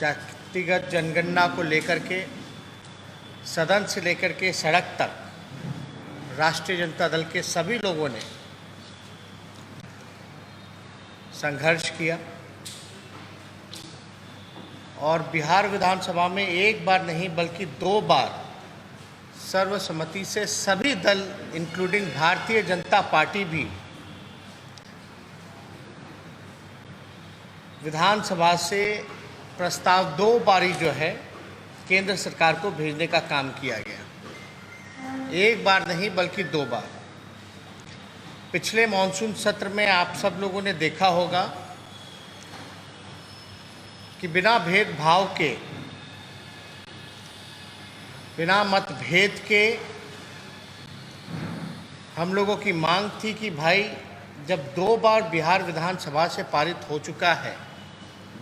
जातिगत जनगणना को लेकर के सदन से लेकर के सड़क तक राष्ट्रीय जनता दल के सभी लोगों ने संघर्ष किया और बिहार विधानसभा में एक बार नहीं बल्कि 2 बार सर्वसम्मति से सभी दल इंक्लूडिंग भारतीय जनता पार्टी भी विधानसभा से प्रस्ताव 2 बारी जो है केंद्र सरकार को भेजने का काम किया गया। एक बार नहीं बल्कि 2 बार। पिछले मॉनसून सत्र में आप सब लोगों ने देखा होगा कि बिना भेदभाव के, बिना मतभेद के हम लोगों की मांग थी कि भाई जब 2 बार बिहार विधानसभा से पारित हो चुका है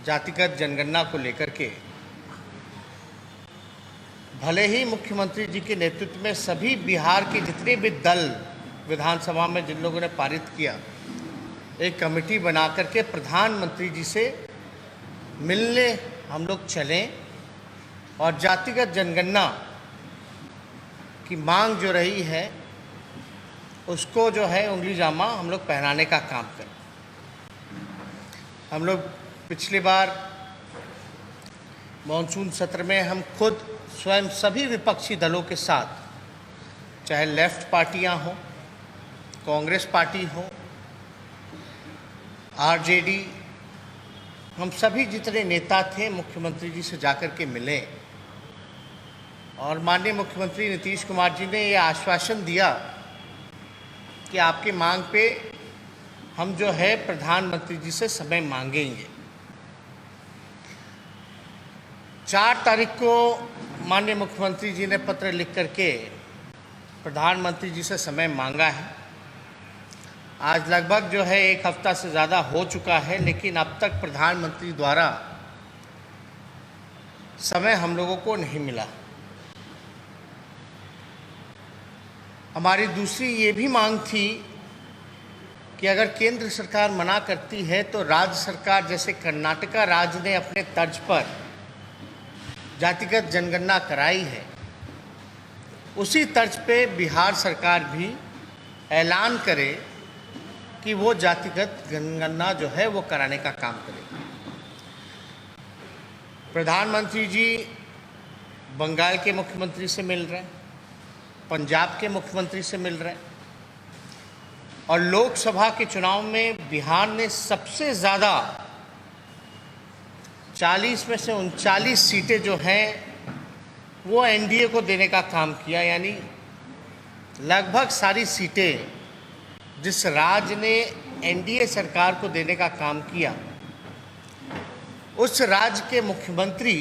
जातिगत जनगणना को लेकर के, भले ही मुख्यमंत्री जी के नेतृत्व में सभी बिहार के जितने भी दल विधानसभा में जिन लोगों ने पारित किया, एक कमेटी बना करके प्रधानमंत्री जी से मिलने हम लोग चलें और जातिगत जनगणना की मांग जो रही है उसको जो है उंगली जामा हम लोग पहनाने का काम करें। हम लोग पिछली बार मॉनसून सत्र में हम खुद स्वयं सभी विपक्षी दलों के साथ, चाहे लेफ्ट पार्टियां हों, कांग्रेस पार्टी हो, आरजेडी, हम सभी जितने नेता थे मुख्यमंत्री जी से जाकर के मिले और माननीय मुख्यमंत्री नीतीश कुमार जी ने ये आश्वासन दिया कि आपकी मांग पे हम जो है प्रधानमंत्री जी से समय मांगेंगे। 4 तारीख को माननीय मुख्यमंत्री जी ने पत्र लिख करके प्रधानमंत्री जी से समय मांगा है। आज लगभग जो है 1 हफ्ता से ज़्यादा हो चुका है, लेकिन अब तक प्रधानमंत्री द्वारा समय हम लोगों को नहीं मिला। हमारी दूसरी ये भी मांग थी कि अगर केंद्र सरकार मना करती है तो राज्य सरकार, जैसे कर्नाटका राज्य ने अपने तर्ज पर जातिगत जनगणना कराई है, उसी तर्ज पे बिहार सरकार भी ऐलान करे कि वो जातिगत जनगणना जो है वो कराने का काम करेगी। प्रधानमंत्री जी बंगाल के मुख्यमंत्री से मिल रहे हैं, पंजाब के मुख्यमंत्री से मिल रहे हैं और लोकसभा के चुनाव में बिहार ने सबसे ज़्यादा 40 में से 39 सीटें जो हैं वो एनडीए को देने का काम किया। यानी लगभग सारी सीटें जिस राज्य ने एनडीए सरकार को देने का काम किया, उस राज्य के मुख्यमंत्री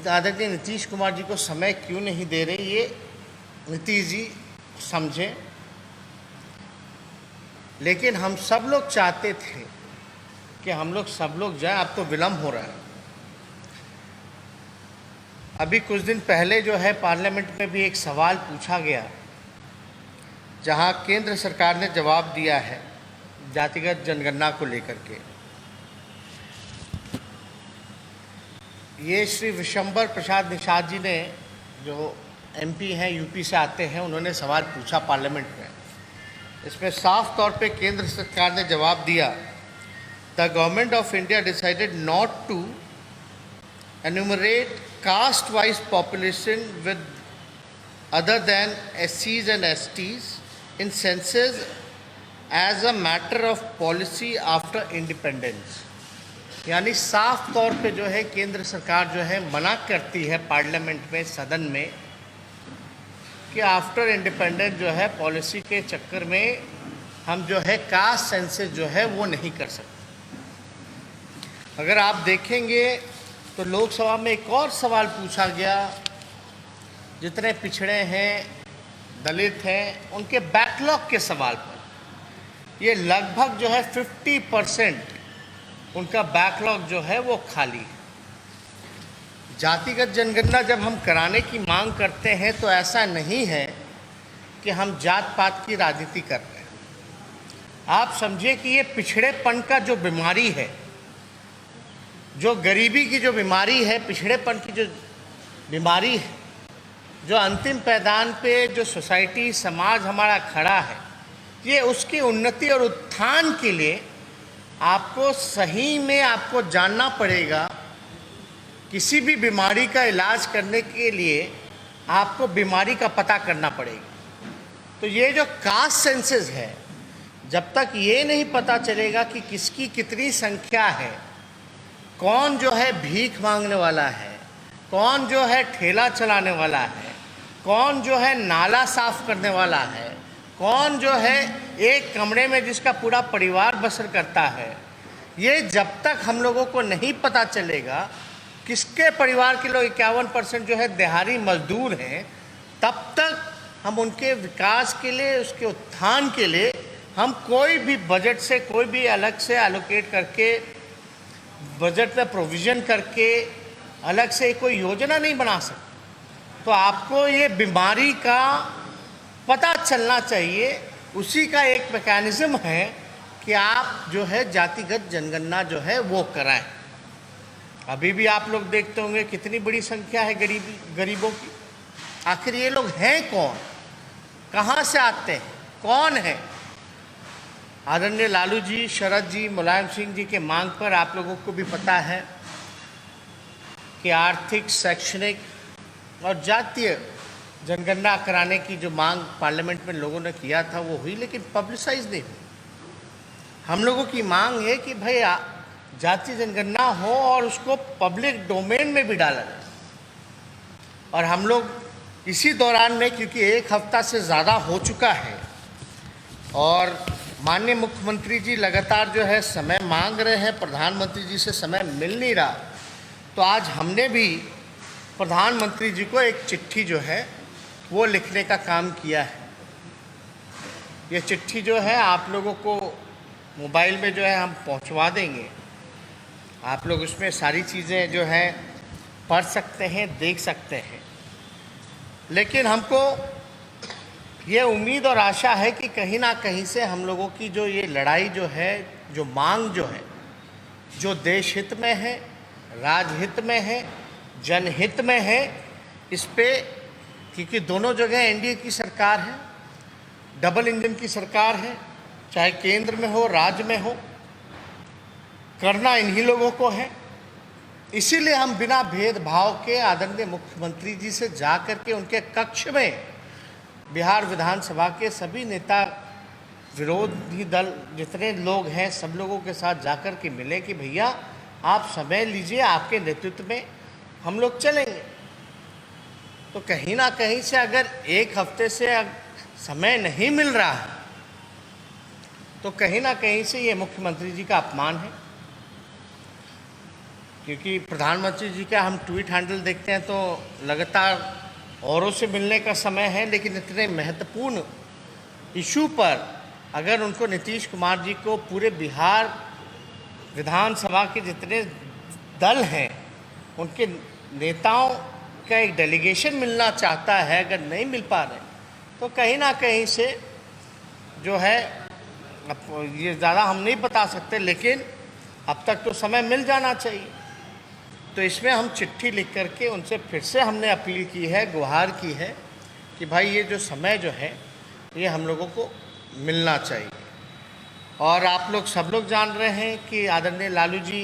आदरणीय नीतीश कुमार जी को समय क्यों नहीं दे रहे, ये नीतीश जी समझें। लेकिन हम सब लोग चाहते थे कि हम लोग सब लोग जाएं, अब तो विलम्ब हो रहा है। अभी कुछ दिन पहले जो है पार्लियामेंट में भी एक सवाल पूछा गया, जहां केंद्र सरकार ने जवाब दिया है जातिगत जनगणना को लेकर के। ये श्री विशंबर प्रसाद निषाद जी ने, जो एमपी हैं, यूपी से आते हैं, उन्होंने सवाल पूछा पार्लियामेंट में। इसमें साफ तौर पे केंद्र सरकार ने जवाब दिया, the government of India decided not to enumerate caste wise population with other than SCs and STs in census as a matter of policy after independence। यानी साफ तौर पे जो है केंद्र सरकार जो है मना करती है पार्लियामेंट में, सदन में, कि आफ्टर इंडिपेंडेंस जो है पॉलिसी के चक्कर में हम जो है कास्ट सेंसस जो है वो नहीं कर सकते। अगर आप देखेंगे तो लोकसभा में एक और सवाल पूछा गया, जितने पिछड़े हैं, दलित हैं, उनके बैकलॉग के सवाल पर। ये लगभग जो है 50% उनका बैकलॉग जो है वो खाली है। जातिगत जनगणना जब हम कराने की मांग करते हैं तो ऐसा नहीं है कि हम जात पात की राजनीति कर रहे हैं। आप समझिए कि ये पिछड़ेपन का जो बीमारी है जो गरीबी की जो बीमारी है, पिछड़ेपन की जो बीमारी है, जो अंतिम पैदान पे जो सोसाइटी समाज हमारा खड़ा है, ये उसकी उन्नति और उत्थान के लिए आपको सही में आपको जानना पड़ेगा। किसी भी बीमारी का इलाज करने के लिए आपको बीमारी का पता करना पड़ेगा। तो ये जो कास्ट सेंसस है, जब तक ये नहीं पता चलेगा कि किसकी कितनी संख्या है, कौन जो है भीख मांगने वाला है, कौन जो है ठेला चलाने वाला है, कौन जो है नाला साफ करने वाला है, कौन जो है एक कमरे में जिसका पूरा परिवार बसर करता है, ये जब तक हम लोगों को नहीं पता चलेगा किसके परिवार के लोग 51% जो है दिहाड़ी मजदूर हैं, तब तक हम उनके विकास के लिए, उसके उत्थान के लिए हम कोई भी बजट से, कोई भी अलग से एलोकेट करके, बजट में प्रोविज़न करके अलग से कोई योजना नहीं बना सकते। तो आपको ये बीमारी का पता चलना चाहिए। उसी का एक मैकेनिज़्म है कि आप जो है जातिगत जनगणना जो है वो कराएं। अभी भी आप लोग देखते होंगे कितनी बड़ी संख्या है गरीबों की। आखिर ये लोग हैं कौन, कहाँ से आते हैं, कौन है? आदरणीय लालू जी, शरद जी, मुलायम सिंह जी के मांग पर आप लोगों को भी पता है कि आर्थिक, शैक्षणिक और जातीय जनगणना कराने की जो मांग पार्लियामेंट में लोगों ने किया था वो हुई, लेकिन पब्लिसाइज नहीं हुई। हम लोगों की मांग है कि भाई जातीय जनगणना हो और उसको पब्लिक डोमेन में भी डाला जाए। और हम लोग इसी दौरान में, क्योंकि एक हफ्ता से ज़्यादा हो चुका है और माननीय मुख्यमंत्री जी लगातार जो है समय मांग रहे हैं, प्रधानमंत्री जी से समय मिल नहीं रहा, तो आज हमने भी प्रधानमंत्री जी को एक चिट्ठी जो है वो लिखने का काम किया है। ये चिट्ठी जो है आप लोगों को मोबाइल में जो है हम पहुंचवा देंगे। आप लोग उसमें सारी चीज़ें जो है पढ़ सकते हैं, देख सकते हैं। लेकिन हमको ये उम्मीद और आशा है कि कहीं ना कहीं से हम लोगों की जो ये लड़ाई जो है, जो मांग जो है, जो देश हित में है, राजहित में है, जनहित में है, इस पे, क्योंकि दोनों जगह एनडीए की सरकार है, डबल इंजन की सरकार है, चाहे केंद्र में हो, राज्य में हो, करना इन्हीं लोगों को है। इसीलिए हम बिना भेदभाव के आदरणीय मुख्यमंत्री जी से जा कर के उनके कक्ष में बिहार विधानसभा के सभी नेता, विरोधी दल जितने लोग हैं, सब लोगों के साथ जाकर के मिले कि भैया आप समय लीजिए, आपके नेतृत्व में हम लोग चलेंगे। तो कहीं ना कहीं से अगर एक हफ्ते से समय नहीं मिल रहा है तो कहीं ना कहीं से ये मुख्यमंत्री जी का अपमान है। क्योंकि प्रधानमंत्री जी का हम ट्वीट हैंडल देखते हैं तो लगातार औरों से मिलने का समय है, लेकिन इतने महत्वपूर्ण इशू पर अगर उनको नीतीश कुमार जी को पूरे बिहार विधानसभा के जितने दल हैं उनके नेताओं का एक डेलीगेशन मिलना चाहता है, अगर नहीं मिल पा रहे तो कहीं ना कहीं से जो है, अब ये ज़्यादा हम नहीं बता सकते, लेकिन अब तक तो समय मिल जाना चाहिए। तो इसमें हम चिट्ठी लिख करके उनसे फिर से हमने अपील की है, गुहार की है कि भाई ये जो समय जो है ये हम लोगों को मिलना चाहिए। और आप लोग सब लोग जान रहे हैं कि आदरणीय लालू जी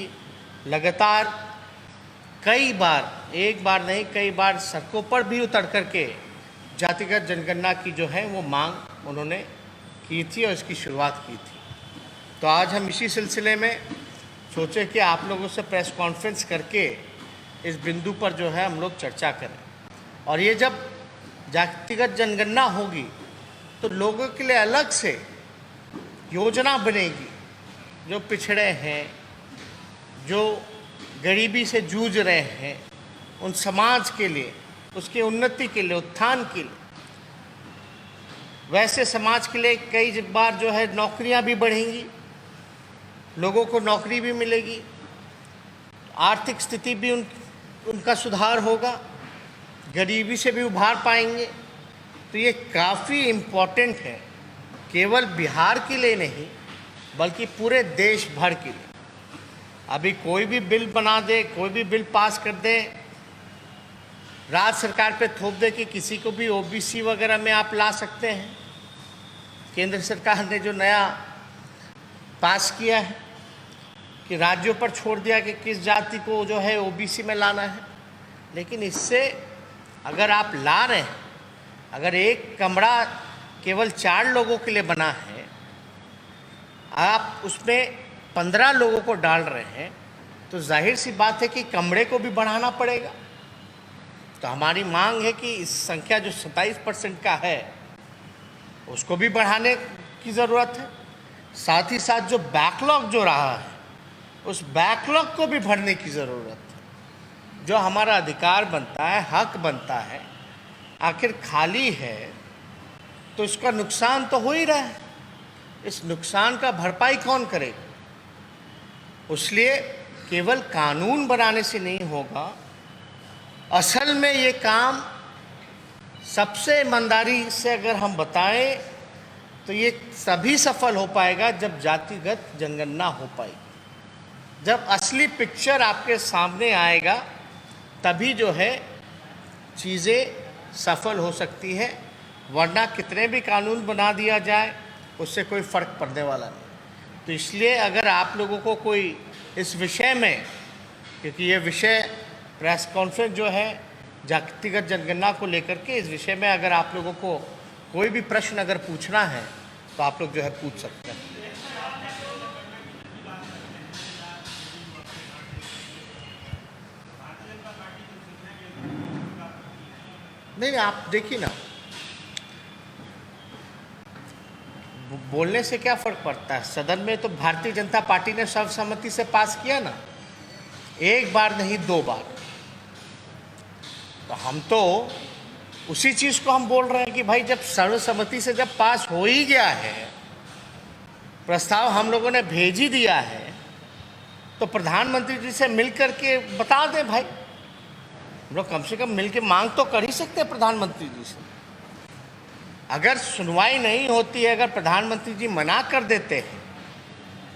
लगातार कई बार, एक बार नहीं कई बार सड़कों पर भी उतर करके जातिगत जनगणना की जो है वो मांग उन्होंने की थी और इसकी शुरुआत की थी। तो आज हम इसी सिलसिले में सोचे कि आप लोगों से प्रेस कॉन्फ्रेंस करके इस बिंदु पर जो है हम लोग चर्चा करें। और ये जब जातिगत जनगणना होगी तो लोगों के लिए अलग से योजना बनेगी, जो पिछड़े हैं, जो गरीबी से जूझ रहे हैं, उन समाज के लिए, उसकी उन्नति के लिए, उत्थान के लिए। वैसे समाज के लिए कई बार जो है नौकरियां भी बढ़ेंगी, लोगों को नौकरी भी मिलेगी, आर्थिक स्थिति भी उनका सुधार होगा, गरीबी से भी उभार पाएंगे। तो ये काफ़ी इम्पोर्टेंट है, केवल बिहार के लिए नहीं बल्कि पूरे देश भर के लिए। अभी कोई भी बिल बना दे, कोई भी बिल पास कर दे, राज्य सरकार पे थोप दे कि किसी को भी ओबीसी वगैरह में आप ला सकते हैं। केंद्र सरकार ने जो नया पास किया है कि राज्यों पर छोड़ दिया कि किस जाति को जो है ओबीसी में लाना है। लेकिन इससे अगर आप ला रहे हैं, अगर एक कमरा केवल 4 लोगों के लिए बना है, आप उसमें 15 लोगों को डाल रहे हैं, तो जाहिर सी बात है कि कमरे को भी बढ़ाना पड़ेगा। तो हमारी मांग है कि इस संख्या जो 27% का है उसको भी बढ़ाने की ज़रूरत है। साथ ही साथ जो बैकलॉग जो रहा है उस बैकलॉग को भी भरने की ज़रूरत है। जो हमारा अधिकार बनता है, हक बनता है, आखिर खाली है तो इसका नुकसान तो हो ही रहा है। इस नुकसान का भरपाई कौन करेगा? इसलिए केवल कानून बनाने से नहीं होगा। असल में ये काम सबसे ईमानदारी से अगर हम बताएं तो ये तभी सफल हो पाएगा जब जातिगत जनगणना हो पाएगी। जब असली पिक्चर आपके सामने आएगा तभी जो है चीज़ें सफल हो सकती है, वरना कितने भी कानून बना दिया जाए उससे कोई फ़र्क पड़ने वाला नहीं। तो इसलिए अगर आप लोगों को कोई इस विषय में, क्योंकि ये विषय प्रेस कॉन्फ्रेंस जो है जातिगत जनगणना को लेकर के, इस विषय में अगर आप लोगों को कोई भी प्रश्न अगर पूछना है तो आप लोग जो है पूछ सकते हैं। नहीं, आप देखिए ना, बोलने से क्या फ़र्क पड़ता है। सदन में तो भारतीय जनता पार्टी ने सर्वसम्मति से पास किया ना, एक बार नहीं 2 बार। तो हम तो उसी चीज़ को हम बोल रहे हैं कि भाई जब सर्वसम्मति से जब पास हो ही गया है, प्रस्ताव हम लोगों ने भेज ही दिया है, तो प्रधानमंत्री जी से मिल करके बता दें भाई। हम लोग कम से कम मिल के मांग तो कर ही सकते हैं प्रधानमंत्री जी से। अगर सुनवाई नहीं होती है, अगर प्रधानमंत्री जी मना कर देते हैं,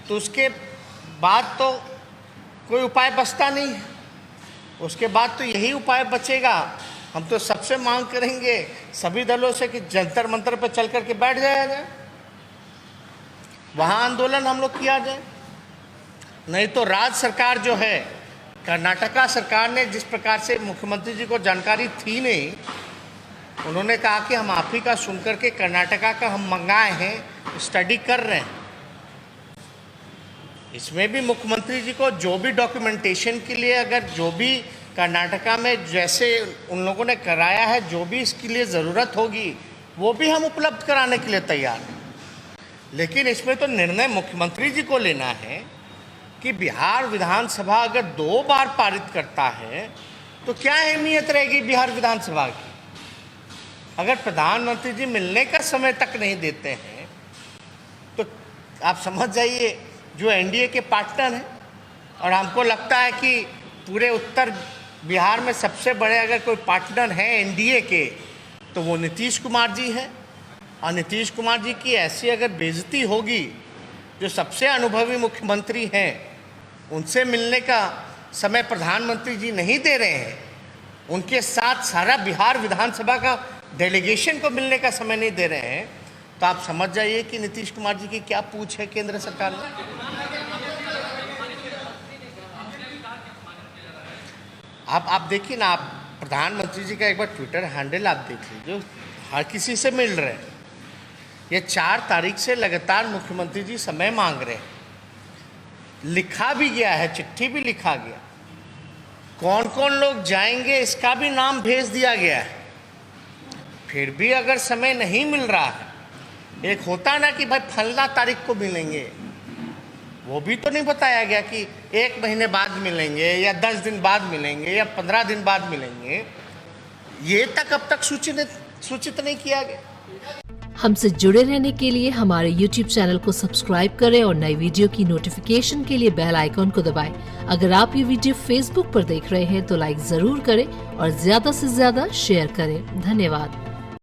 तो उसके बाद तो कोई उपाय बचता नहीं है। उसके बाद तो यही उपाय बचेगा, हम तो सबसे मांग करेंगे सभी दलों से कि जंतर मंतर पर चल करके बैठ जाया जाए, वहाँ आंदोलन हम लोग किया जाए। नहीं तो राज्य सरकार जो है, कर्नाटका सरकार ने जिस प्रकार से, मुख्यमंत्री जी को जानकारी थी नहीं, उन्होंने कहा कि हम आप ही का सुन करके कर्नाटका का हम मंगाए हैं, स्टडी कर रहे हैं। इसमें भी मुख्यमंत्री जी को जो भी डॉक्यूमेंटेशन के लिए, अगर जो भी कर्नाटका में जैसे उन लोगों ने कराया है, जो भी इसके लिए ज़रूरत होगी वो भी हम उपलब्ध कराने के लिए तैयार हैं। लेकिन इसमें तो निर्णय मुख्यमंत्री जी को लेना है कि बिहार विधानसभा अगर 2 बार पारित करता है तो क्या अहमियत रहेगी बिहार विधानसभा की। अगर प्रधानमंत्री जी मिलने का समय तक नहीं देते हैं तो आप समझ जाइए, जो एनडीए के पार्टनर हैं, और हमको लगता है कि पूरे उत्तर बिहार में सबसे बड़े अगर कोई पार्टनर हैं एनडीए के तो वो नीतीश कुमार जी हैं। और नीतीश कुमार जी की ऐसी अगर बेइज्जती होगी, जो सबसे अनुभवी मुख्यमंत्री हैं, उनसे मिलने का समय प्रधानमंत्री जी नहीं दे रहे हैं, उनके साथ सारा बिहार विधानसभा का डेलीगेशन को मिलने का समय नहीं दे रहे हैं, तो आप समझ जाइए कि नीतीश कुमार जी की क्या पूछ है केंद्र सरकार में। आप देखिए ना, आप प्रधानमंत्री जी का एक बार ट्विटर हैंडल आप देख लीजिए, हर किसी से मिल रहे हैं। ये 4 तारीख से लगातार मुख्यमंत्री जी समय मांग रहे हैं, लिखा भी गया है, चिट्ठी भी लिखा गया, कौन कौन लोग जाएंगे इसका भी नाम भेज दिया गया है। फिर भी अगर समय नहीं मिल रहा है, एक होता ना कि भाई फलना तारीख को मिलेंगे, वो भी तो नहीं बताया गया कि 1 महीने बाद मिलेंगे या 10 दिन बाद मिलेंगे या 15 दिन बाद मिलेंगे, ये तक अब तक सूचित नहीं किया गया। हमसे जुड़े रहने के लिए हमारे YouTube चैनल को सब्सक्राइब करें और नई वीडियो की नोटिफिकेशन के लिए बेल आइकॉन को दबाएं। अगर आप ये वीडियो Facebook पर देख रहे हैं तो लाइक जरूर करें और ज्यादा से ज्यादा शेयर करें। धन्यवाद।